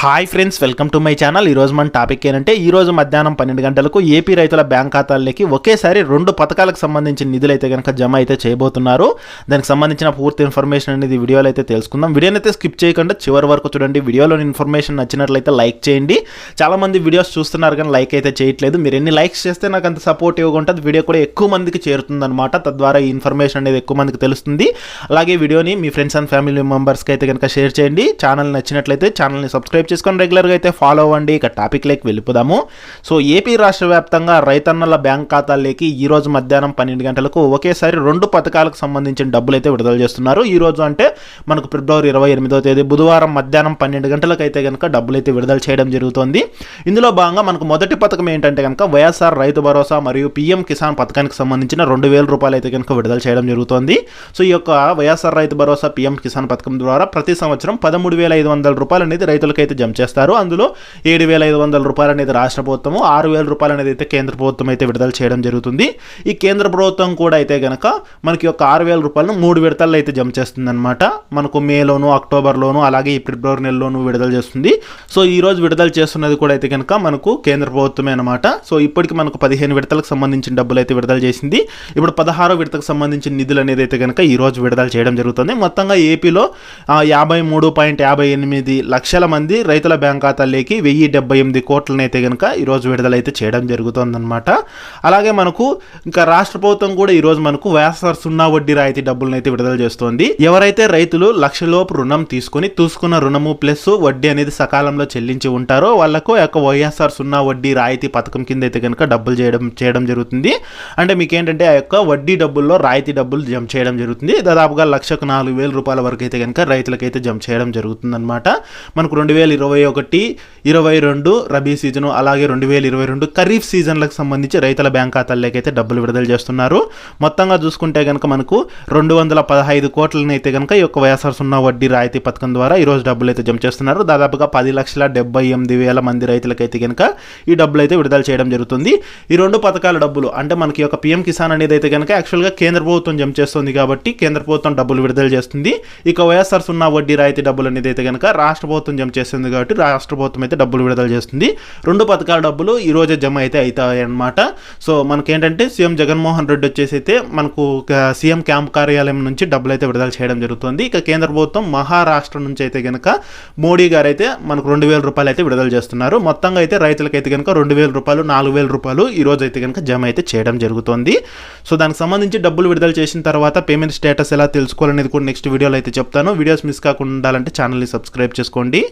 Hi friends, welcome to my channel. ఈరోజు మన topic ఏంటంటే ఈరోజు మధ్యాహ్నం 12 గంటలకు ఏపీ రైతుల బ్యాంక్ ఖాతాల్లోకి ఒకేసారి 2 పథకాలకు సంబంధించిన నిధులు అయితే కనుక జమ అయితే చేయబోతున్నారు. దానికి సంబంధించిన పూర్తి ఇన్ఫర్మేషన్ అనేది వీడియోలో అయితే తెలుసుకుందాం. వీడియోని అయితే స్కిప్ చేయకుండా చివరి వరకు చూడండి. వీడియోలోని ఇన్ఫర్మేషన్ నచ్చినట్లయితే లైక్ చేయండి. చాలామంది వీడియోస్ చూస్తున్నారు కానీ లైక్ అయితే చేయట్లేదు. మీరు ఎన్ని లైక్స్ చేస్తే నాకు అంత సపోర్టివ్గా ఉంటుంది. వీడియో కూడా ఎక్కువ మందికి చేరుతుంది అనమాట. తద్వారా ఈ ఇన్ఫర్మేషన్ అనేది ఎక్కువ మందికి తెలుస్తుంది. అలాగే వీడియోని మీ ఫ్రెండ్స్ అండ్ ఫ్యామిలీ మెంబర్స్కి అయితే కనుక షేర్ చేయండి. ఛానల్ నచ్చినట్లయితే ఛానల్ని సబ్స్క్రైబ్ చేసుకొని రెగ్యులర్గా అయితే ఫాలో అవ్వండి. ఇక టాపిక్లోకి వెళ్ళిపోదాము. సో ఏపీ రాష్ట్ర వ్యాప్తంగా రైతన్నల బ్యాంక్ ఖాతాల్లోకి ఈ రోజు మధ్యాహ్నం 12 గంటలకు ఒకేసారి 2 పథకాలకు సంబంధించిన డబ్బులు అయితే విడుదల చేస్తున్నారు. ఈ రోజు అంటే మనకు ఫిబ్రవరి 28వ తేదీ బుధవారం మధ్యాహ్నం 12 గంటలకు అయితే కనుక డబ్బులు అయితే విడుదల చేయడం జరుగుతుంది. ఇందులో భాగంగా మనకు మొదటి పథకం ఏంటంటే కనుక వైఎస్ఆర్ రైతు భరోసా మరియు పీఎం కిసాన్ పథకానికి సంబంధించిన 2,000 రూపాయలు అయితే కనుక విడుదల చేయడం జరుగుతుంది. సో ఈ యొక్క వైఎస్ఆర్ రైతు భరోసా పీఎం కిసాన్ పథకం ద్వారా ప్రతి సంవత్సరం 13,500 రూపాయలు అనేది రైతులకు అయితే జమ చేస్తారు. అందులో 7,500 రూపాయలు అనేది రాష్ట్ర ప్రభుత్వము, 6,000 రూపాయలు అనేది అయితే కేంద్ర ప్రభుత్వం అయితే విడుదల చేయడం జరుగుతుంది. ఈ కేంద్ర ప్రభుత్వం కూడా అయితే కనుక మనకి యొక్క 6,000 రూపాయలను 3 విడతల్లో అయితే జమ చేస్తుంది అనమాట. మనకు మేలోను, అక్టోబర్లోను, అలాగే ఈ ఫిబ్రవరి నెలలోను విడుదల చేస్తుంది. సో ఈ రోజు విడుదల చేస్తున్నది కూడా అయితే కనుక మనకు కేంద్ర ప్రభుత్వమే అనమాట. సో ఇప్పటికి మనకు 15 విడతలకు సంబంధించిన డబ్బులు అయితే విడుదల చేసింది. ఇప్పుడు 16వ విడతకు సంబంధించిన నిధులు అనేది అయితే కనుక ఈ రోజు విడుదల చేయడం జరుగుతుంది. మొత్తంగా ఏపీలో 53.58 లక్షల మంది రైతుల బ్యాంక్ ఖాతాల్లోకి 1,078 కోట్లను అయితే కనుక ఈరోజు విడుదలైతే చేయడం జరుగుతుందన్నమాట. అలాగే మనకు ఇంకా రాష్ట్ర ప్రభుత్వం కూడా ఈరోజు మనకు వైఎస్ఆర్ సున్నా వడ్డీ రాయితీ డబ్బులను అయితే విడుదల చేస్తోంది. ఎవరైతే రైతులు 1,00,000 లోపు రుణం తీసుకున్న రుణము ప్లస్ వడ్డీ అనేది సకాలంలో చెల్లించి ఉంటారో వాళ్లకు యొక్క వైఎస్ఆర్ సున్నా వడ్డీ రాయితీ పథకం కింద అయితే కనుక డబ్బులు చేయడం జరుగుతుంది. అంటే మీకు ఏంటంటే ఆ యొక్క వడ్డీ డబ్బుల్లో రాయితీ డబ్బులు జమ చేయడం జరుగుతుంది. దాదాపుగా 1,04,000 రూపాయల వరకు అయితే కనుక రైతులకైతే జమ చేయడం జరుగుతుంది అనమాట. మనకు 2021-22 రబీ సీజను, అలాగే 2022 ఖరీఫ్ సీజన్లకు సంబంధించి రైతుల బ్యాంక్ ఖాతాల్లోకి అయితే డబ్బులు విడుదల చేస్తున్నారు. మొత్తంగా చూసుకుంటే కనుక మనకు 215 కోట్లను అయితే కనుక ఈ యొక్క వైఎస్ఆర్ సున్నా వడ్డీ రాయితీ పథకం ద్వారా ఈరోజు డబ్బులు అయితే జమ చేస్తున్నారు. దాదాపుగా 10,78,000 మంది రైతులకైతే కనుక ఈ డబ్బులు అయితే విడుదల చేయడం జరుగుతుంది. ఈ 2 పథకాల డబ్బులు అంటే మనకి యొక్క పీఎం కిసాన్ అనేది అయితే కనుక యాక్చువల్గా కేంద్ర ప్రభుత్వం జమ చేస్తుంది కాబట్టి కేంద్ర ప్రభుత్వం డబ్బులు విడుదల చేస్తుంది. ఇక వైఎస్ఆర్ సున్నా వడ్డీ రాయితీ డబ్బులు అనేది అయితే కనుక రాష్ట్ర ప్రభుత్వం జమ చేస్తుంది కాబట్టి రాష్ట్ర ప్రభుత్వం అయితే డబ్బులు విడుదల చేస్తుంది. 2 పథకాల డబ్బులు ఈ రోజే జమ అయితే అవుతాయి అన్నమాట. సో మనకేంటంటే సీఎం జగన్మోహన్ రెడ్డి వచ్చేసి అయితే మనకు సీఎం క్యాంప్ కార్యాలయం నుంచి డబ్బులు అయితే విడుదల చేయడం జరుగుతుంది. ఇక కేంద్ర ప్రభుత్వం మహారాష్ట్ర నుంచి అయితే కనుక మోడీ గారు అయితే మనకు 2,000 రూపాయలు అయితే విడుదల చేస్తున్నారు. మొత్తంగా అయితే రైతులకైతే కనుక 2,000 రూపాయలు, 4,000 రూపాయలు ఈ రోజు అయితే కనుక జమ అయితే చేయడం జరుగుతుంది. సో దానికి సంబంధించి డబ్బులు విడుదల చేసిన తర్వాత పేమెంట్ స్టేటస్ ఎలా తెలుసుకోవాలనేది కూడా నెక్స్ట్ వీడియోలో అయితే చెప్తాను. వీడియోస్ మిస్ కాకుండా ఉండాలంటే ఛానల్ని సబ్స్క్రైబ్ చేసుకోండి.